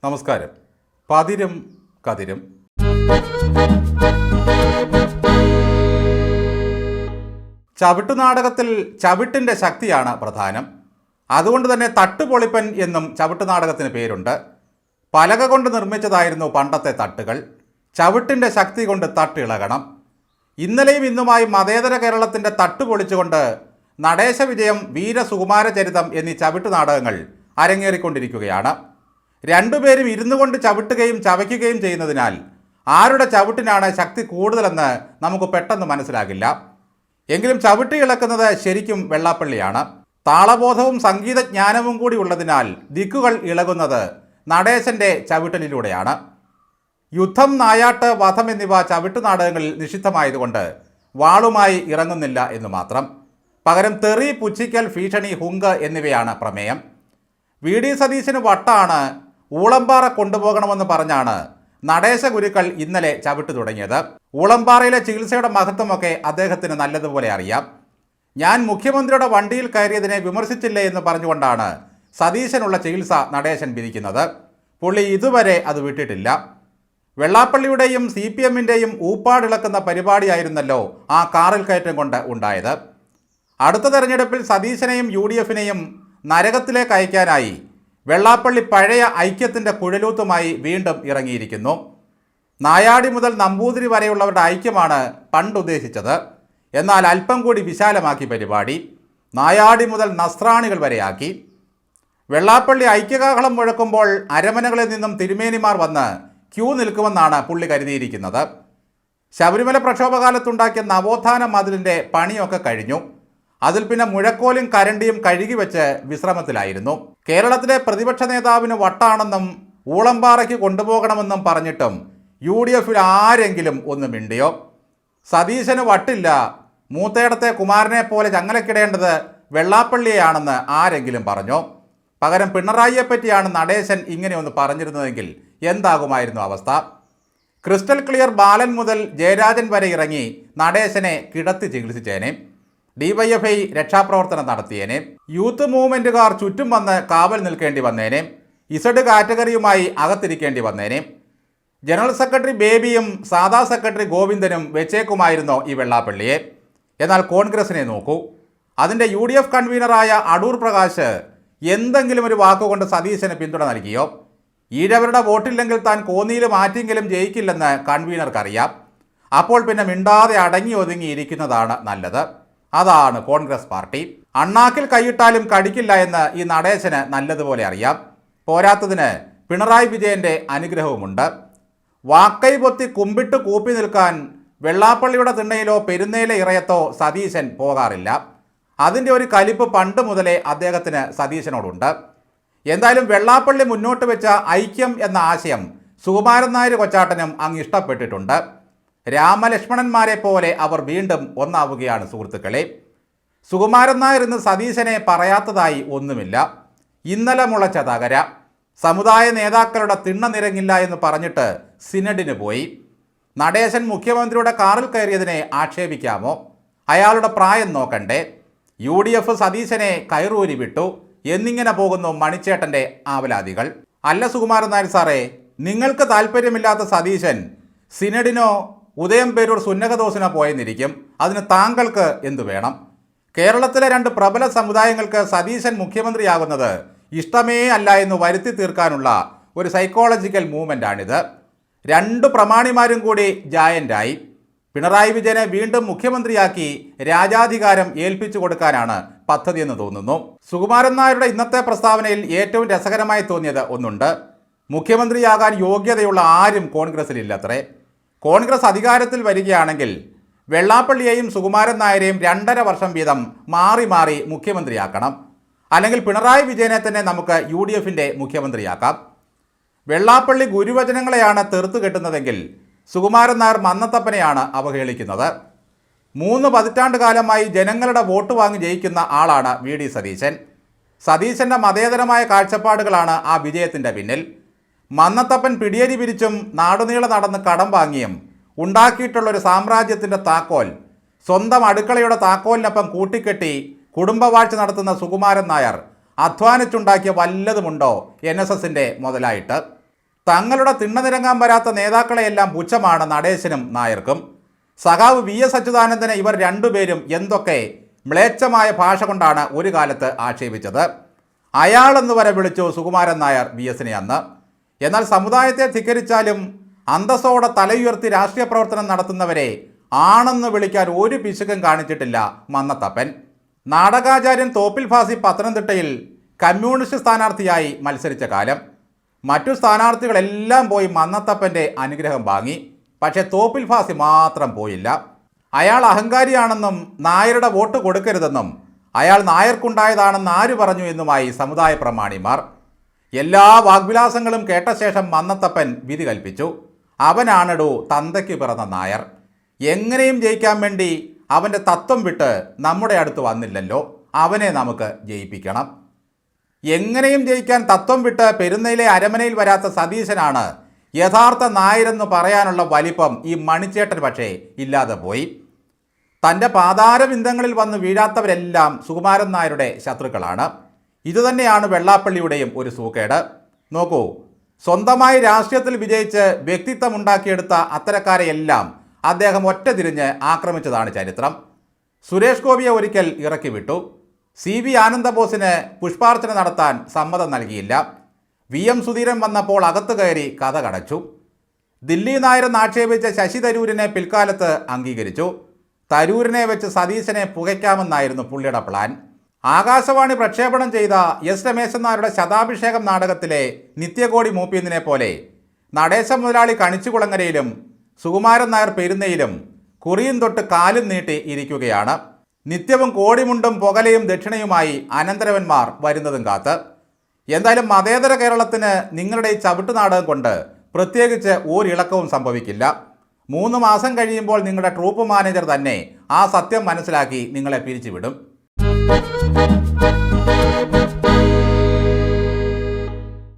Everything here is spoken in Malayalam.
നമസ്കാരം. പതിരും കതിരും. ചവിട്ടുനാടകത്തിൽ ചവിട്ടിൻ്റെ ശക്തിയാണ് പ്രധാനം. അതുകൊണ്ട് തന്നെ തട്ടുപൊളിപ്പൻ എന്നും ചവിട്ടുനാടകത്തിന് പേരുണ്ട്. പലക കൊണ്ട് നിർമ്മിച്ചതായിരുന്നു പണ്ടത്തെ തട്ടുകൾ. ചവിട്ടിൻ്റെ ശക്തി കൊണ്ട് തട്ടിളകണം. ഇന്നലെയും ഇന്നുമായി മതേതര കേരളത്തിൻ്റെ തട്ടുപൊളിച്ചുകൊണ്ട് നടേശ വിജയം, വീരസുകുമാരചരിതം എന്നീ ചവിട്ടുനാടകങ്ങൾ അരങ്ങേറിക്കൊണ്ടിരിക്കുകയാണ്. രണ്ടുപേരും ഇരുന്നു കൊണ്ട് ചവിട്ടുകയും ചവയ്ക്കുകയും ചെയ്യുന്നതിനാൽ ആരുടെ ചവിട്ടിനാണ് ശക്തി കൂടുതലെന്ന് നമുക്ക് പെട്ടെന്ന് മനസ്സിലാകില്ല. എങ്കിലും ചവിട്ടി ഇളക്കുന്നത് ശരിക്കും വെള്ളാപ്പള്ളിയാണ്. താളബോധവും സംഗീതജ്ഞാനവും കൂടി ഉള്ളതിനാൽ ദിക്കുകൾ ഇളകുന്നത് നടേശൻ്റെ ചവിട്ടലിലൂടെയാണ്. യുദ്ധം, നായാട്ട്, വധം എന്നിവ ചവിട്ടുനാടകങ്ങളിൽ നിഷിദ്ധമായതുകൊണ്ട് വാളുമായി ഇറങ്ങുന്നില്ല എന്ന് മാത്രം. പകരം തെറി, പുച്ഛിക്കൽ, ഭീഷണി, ഹുങ്ക് എന്നിവയാണ് പ്രമേയം. വി.ഡി. സതീശന് വട്ടാണ്. ഊളംപാറ കൊണ്ടുപോകണമെന്ന് പറഞ്ഞാണ് നടേശ ഗുരുക്കൾ ഇന്നലെ ചവിട്ട് തുടങ്ങിയത്. ഊളംപാറയിലെ ചികിത്സയുടെ മഹത്വമൊക്കെ അദ്ദേഹത്തിന് നല്ലതുപോലെ അറിയാം. ഞാൻ മുഖ്യമന്ത്രിയുടെ വണ്ടിയിൽ കയറിയതിനെ വിമർശിച്ചില്ലേ എന്ന് പറഞ്ഞുകൊണ്ടാണ് സതീശനുള്ള ചികിത്സ നടേശൻ വിധിക്കുന്നത്. പുള്ളി ഇതുവരെ അത് വിട്ടിട്ടില്ല. വെള്ളാപ്പള്ളിയുടെയും CPMൻ്റെയും ഊപ്പാടിളക്കുന്ന പരിപാടിയായിരുന്നല്ലോ ആ കാറിൽ കയറ്റം കൊണ്ട് ഉണ്ടായത്. അടുത്ത തെരഞ്ഞെടുപ്പിൽ സതീശനെയും UDFനെയും നരകത്തിലേക്ക് അയക്കാനായി വെള്ളാപ്പള്ളി പഴയ ഐക്യത്തിൻ്റെ കുഴലൂത്തുമായി വീണ്ടും ഇറങ്ങിയിരിക്കുന്നു. നായാടി മുതൽ നമ്പൂതിരി വരെയുള്ളവരുടെ ഐക്യമാണ് പണ്ടുദ്ദേശിച്ചത്. എന്നാൽ അല്പം കൂടി വിശാലമാക്കി പരിപാടി. നായാടി മുതൽ നസ്രാണികൾ വരെയാക്കി. വെള്ളാപ്പള്ളി ഐക്യകാഹളം മുഴക്കുമ്പോൾ അരമനകളിൽ നിന്നും തിരുമേനിമാർ വന്ന് ക്യൂ നിൽക്കുമെന്നാണ് പുള്ളി കരുതിയിരിക്കുന്നത്. ശബരിമല പ്രക്ഷോഭകാലത്തുണ്ടാക്കിയ നവോത്ഥാന മതിലിൻ്റെ പണിയൊക്കെ കഴിഞ്ഞു. അതിൽ പിന്നെ മുഴക്കോലും കരണ്ടിയും കഴുകി വെച്ച് വിശ്രമത്തിലായിരുന്നു. കേരളത്തിലെ പ്രതിപക്ഷ നേതാവിന് വട്ടാണെന്നും ഊളംപാറയ്ക്ക് കൊണ്ടുപോകണമെന്നും പറഞ്ഞിട്ടും UDFിൽ ആരെങ്കിലും ഒന്ന് മിണ്ടിയോ? സതീശന് വട്ടില്ല, മൂത്തേടത്തെ കുമാരനെ പോലെ ചങ്ങലക്കിടേണ്ടത് വെള്ളാപ്പള്ളിയെയാണെന്ന് ആരെങ്കിലും പറഞ്ഞോ? പകരം പിണറായിയെപ്പറ്റിയാണ് നടേശൻ ഇങ്ങനെ ഒന്ന് പറഞ്ഞിരുന്നതെങ്കിൽ എന്താകുമായിരുന്നു അവസ്ഥ? ക്രിസ്റ്റൽ ക്ലിയർ ബാലൻ മുതൽ ജയരാജൻ വരെ ഇറങ്ങി നടേശനെ കിടത്തി ചികിത്സിച്ചേനെ. DYFI രക്ഷാപ്രവർത്തനം നടത്തിയേനെ. യൂത്ത് മൂവ്മെൻറ്റുകാർ ചുറ്റും വന്ന് കാവൽ നിൽക്കേണ്ടി വന്നേനെ. ഇസഡ് കാറ്റഗറിയുമായി അകത്തിരിക്കേണ്ടി വന്നേനെ. ജനറൽ സെക്രട്ടറി ബേബിയും സാധാ സെക്രട്ടറി ഗോവിന്ദനും വെച്ചേക്കുമായിരുന്നോ ഈ വെള്ളാപ്പള്ളിയെ? എന്നാൽ കോൺഗ്രസിനെ നോക്കൂ. അതിൻ്റെ UDF കൺവീനറായ അടൂർ പ്രകാശ് എന്തെങ്കിലും ഒരു വാക്കുകൊണ്ട് സതീശന് പിന്തുണ നൽകിയോ? ഈഴവരുടെ വോട്ടില്ലെങ്കിൽ താൻ കോന്നിയിലും ആറ്റിങ്കിലും ജയിക്കില്ലെന്ന് കൺവീനർക്കറിയാം. അപ്പോൾ പിന്നെ മിണ്ടാതെ അടങ്ങി ഒതുങ്ങി ഇരിക്കുന്നതാണ് നല്ലത്. അതാണ് കോൺഗ്രസ് പാർട്ടി. അണ്ണാക്കിൽ കൈയിട്ടാലും കടിക്കില്ല എന്ന് ഈ നടേശന് നല്ലതുപോലെ അറിയാം. പോരാത്തതിന് പിണറായി വിജയൻ്റെ അനുഗ്രഹവുമുണ്ട്. വാക്കൈ പൊത്തി കുമ്പിട്ട് കൂപ്പി നിൽക്കാൻ വെള്ളാപ്പള്ളിയുടെ തിണ്ണയിലോ പെരുന്നയിലെ ഇറയത്തോ സതീശൻ പോകാറില്ല. അതിൻ്റെ ഒരു കലിപ്പ് പണ്ട് മുതലേ അദ്ദേഹത്തിന് സതീശനോടുണ്ട്. എന്തായാലും വെള്ളാപ്പള്ളി മുന്നോട്ട് വെച്ച ഐക്യം എന്ന ആശയം സുകുമാരൻ നായർ കൊച്ചാട്ടനും അങ്ങ് ഇഷ്ടപ്പെട്ടിട്ടുണ്ട്. രാമലക്ഷ്മണന്മാരെ പോലെ അവർ വീണ്ടും ഒന്നാവുകയാണ് സുഹൃത്തുക്കളെ. സുകുമാരൻ നായർ ഇന്ന് സതീശനെ പറയാത്തതായി ഒന്നുമില്ല. ഇന്നലെ മുളച്ച തകര. സമുദായ നേതാക്കളുടെ തിണ്ണ നിരങ്ങില്ല എന്ന് പറഞ്ഞിട്ട് സിനഡിന് പോയി. നടേശൻ മുഖ്യമന്ത്രിയുടെ കാറിൽ കയറിയതിനെ ആക്ഷേപിക്കാമോ? അയാളുടെ പ്രായം നോക്കണ്ടേ? UDF സതീശനെ കയറൂരി വിട്ടു എന്നിങ്ങനെ പോകുന്നു മണിച്ചേട്ടൻ്റെ ആവലാതികൾ. അല്ല സുകുമാരൻ നായർ സാറേ, നിങ്ങൾക്ക് താല്പര്യമില്ലാത്ത സതീശൻ സിനഡിനോ ഉദയം പേരൂർ സുന്നകദോസിനോ പോയെന്നിരിക്കും. അതിന് താങ്കൾക്ക് എന്തു വേണം? കേരളത്തിലെ രണ്ട് പ്രബല സമുദായങ്ങൾക്ക് സതീശൻ മുഖ്യമന്ത്രിയാകുന്നത് ഇഷ്ടമേ അല്ല എന്ന് വരുത്തി തീർക്കാനുള്ള ഒരു സൈക്കോളജിക്കൽ മൂവ്മെൻ്റാണിത്. രണ്ട് പ്രമാണിമാരും കൂടി ജായൻ്റായി. പിണറായി വിജയനെ വീണ്ടും മുഖ്യമന്ത്രിയാക്കി രാജാധികാരം ഏൽപ്പിച്ചു കൊടുക്കാനാണ് പദ്ധതിയെന്ന് തോന്നുന്നു. സുകുമാരൻ നായരുടെ ഇന്നത്തെ പ്രസ്താവനയിൽ ഏറ്റവും രസകരമായി തോന്നിയത് ഒന്നുണ്ട്. മുഖ്യമന്ത്രിയാകാൻ യോഗ്യതയുള്ള ആരും കോൺഗ്രസിലില്ലത്രേ. കോൺഗ്രസ് അധികാരത്തിൽ വരികയാണെങ്കിൽ വെള്ളാപ്പള്ളിയെയും സുകുമാരൻ നായരെയും 2.5 വർഷം വീതം മാറി മാറി മുഖ്യമന്ത്രിയാക്കണം. അല്ലെങ്കിൽ പിണറായി വിജയനെ തന്നെ നമുക്ക് UDFിൻ്റെ മുഖ്യമന്ത്രിയാക്കാം. വെള്ളാപ്പള്ളി ഗുരുവചനങ്ങളെയാണ് തെറുത്തു കെട്ടുന്നതെങ്കിൽ സുകുമാരൻ നായർ മന്നത്തപ്പനെയാണ് അവഹേളിക്കുന്നത്. 3 പതിറ്റാണ്ട് കാലമായി ജനങ്ങളുടെ വോട്ട് വാങ്ങി ജയിക്കുന്ന ആളാണ് വി.ഡി. സതീശൻ. സതീശൻ്റെ മതേതരമായ കാഴ്ചപ്പാടുകളാണ് ആ വിജയത്തിൻ്റെ പിന്നിൽ. മന്നത്തപ്പൻ പിടിയേരി പിരിച്ചും നാടുനീളെ നടന്ന് കടം വാങ്ങിയും ഉണ്ടാക്കിയിട്ടുള്ളൊരു സാമ്രാജ്യത്തിൻ്റെ താക്കോൽ സ്വന്തം അടുക്കളയുടെ താക്കോലിനൊപ്പം കൂട്ടിക്കെട്ടി കുടുംബവാഴ്ച നടത്തുന്ന സുകുമാരൻ നായർ അധ്വാനിച്ചുണ്ടാക്കിയ വല്ലതുമുണ്ടോ NSSൻ്റെ മുതലായിട്ട്? തങ്ങളുടെ തിണ്ണനിരങ്ങാൻ വരാത്ത നേതാക്കളെയെല്ലാം പുച്ഛമാണ് നടേശനും നായർക്കും. സഖാവ് VS അച്യുതാനന്ദനെ ഇവർ രണ്ടുപേരും എന്തൊക്കെ മ്ലേച്ഛമായ ഭാഷ കൊണ്ടാണ് ഒരു കാലത്ത് ആക്ഷേപിച്ചത്. അയാളെന്ന് വരെ വിളിച്ചു സുകുമാരൻ നായർ VSനെ അന്ന്. എന്നാൽ സമുദായത്തെ ധിക്കരിച്ചാലും അന്തസ്സോടെ തലയുയർത്തി രാഷ്ട്രീയ പ്രവർത്തനം നടത്തുന്നവരെ ആണെന്ന് വിളിക്കാൻ ഒരു പിശുക്കും കാണിച്ചിട്ടില്ല മന്നത്തപ്പൻ. നാടകാചാര്യൻ തോപ്പിൽ ഭാസി പത്തനംതിട്ടയിൽ കമ്മ്യൂണിസ്റ്റ് സ്ഥാനാർത്ഥിയായി മത്സരിച്ച കാലം. മറ്റു സ്ഥാനാർത്ഥികളെല്ലാം പോയി മന്നത്തപ്പൻ്റെ അനുഗ്രഹം വാങ്ങി. പക്ഷേ തോപ്പിൽ ഭാസി മാത്രം പോയില്ല. അയാൾ അഹങ്കാരിയാണെന്നും നായരുടെ വോട്ട് കൊടുക്കരുതെന്നും അയാൾ നായർക്കുണ്ടായതാണെന്ന് ആര് പറഞ്ഞു എന്നുമായി സമുദായ പ്രമാണിമാർ. എല്ലാ വാഗ്വിലാസങ്ങളും കേട്ട ശേഷം മന്നത്തപ്പൻ വിധി കൽപ്പിച്ചു. അവനാണെടോ തന്തയ്ക്ക് പിറന്ന നായർ. എങ്ങനെയും ജയിക്കാൻ വേണ്ടി അവൻ്റെ തത്വം വിട്ട് നമ്മുടെ അടുത്ത് വന്നില്ലല്ലോ, അവനെ നമുക്ക് ജയിപ്പിക്കണം. എങ്ങനെയും ജയിക്കാൻ തത്വം വിട്ട് പെരുന്നയിലെ അരമനയിൽ വരാത്ത സതീശനാണ് യഥാർത്ഥ നായരെന്ന് പറയാനുള്ള വലിപ്പം ഈ മണിച്ചേട്ടൻ പക്ഷേ ഇല്ലാതെ പോയി. തൻ്റെ പാതാരബിന്ദങ്ങളിൽ വന്ന് വീഴാത്തവരെല്ലാം സുകുമാരൻ നായരുടെ ശത്രുക്കളാണ്. ഇതുതന്നെയാണ് വെള്ളാപ്പള്ളിയുടെയും ഒരു സൂക്കേട്. നോക്കൂ, സ്വന്തമായി രാഷ്ട്രീയത്തിൽ വിജയിച്ച് വ്യക്തിത്വം ഉണ്ടാക്കിയെടുത്ത അത്തരക്കാരെയെല്ലാം അദ്ദേഹം ഒറ്റ തിരിഞ്ഞ് ആക്രമിച്ചതാണ് ചരിത്രം. സുരേഷ് ഗോപിയെ ഒരിക്കൽ ഇറക്കി വിട്ടു. CV ആനന്ദബോസിന് പുഷ്പാർച്ചന നടത്താൻ സമ്മതം നൽകിയില്ല. VM സുധീരൻ വന്നപ്പോൾ അകത്ത് കയറി കഥ കടച്ചു. ദില്ലി നായരെന്ന് ആക്ഷേപിച്ച ശശി തരൂരിനെ പിൽക്കാലത്ത് അംഗീകരിച്ചു. തരൂരിനെ വെച്ച് സതീശനെ പുകയ്ക്കാമെന്നായിരുന്നു പുള്ളിയുടെ പ്ലാൻ. ആകാശവാണി പ്രക്ഷേപണം ചെയ്ത S രമേശൻ നായരുടെ ശതാഭിഷേകം നാടകത്തിലെ നിത്യകോടി മൂപ്പീന്നിനെ പോലെ നടേശ മുതലാളി കണിച്ചുകുളങ്ങരയിലും സുകുമാരൻ നായർ പെരുന്നയിലും കുറിയും തൊട്ട് കാലും നീട്ടി ഇരിക്കുകയാണ്. നിത്യവും കോടിമുണ്ടും പുകലയും ദക്ഷിണയുമായി അനന്തരവന്മാർ വരുന്നതും കാത്ത്. എന്തായാലും മതേതര കേരളത്തിന് നിങ്ങളുടെ ഈ ചവിട്ടുനാടകം കൊണ്ട് പ്രത്യേകിച്ച് ഒരിളക്കവും സംഭവിക്കില്ല. 3 മാസം കഴിയുമ്പോൾ നിങ്ങളുടെ ട്രൂപ്പ് മാനേജർ തന്നെ ആ സത്യം മനസ്സിലാക്കി നിങ്ങളെ പിരിച്ചുവിടും.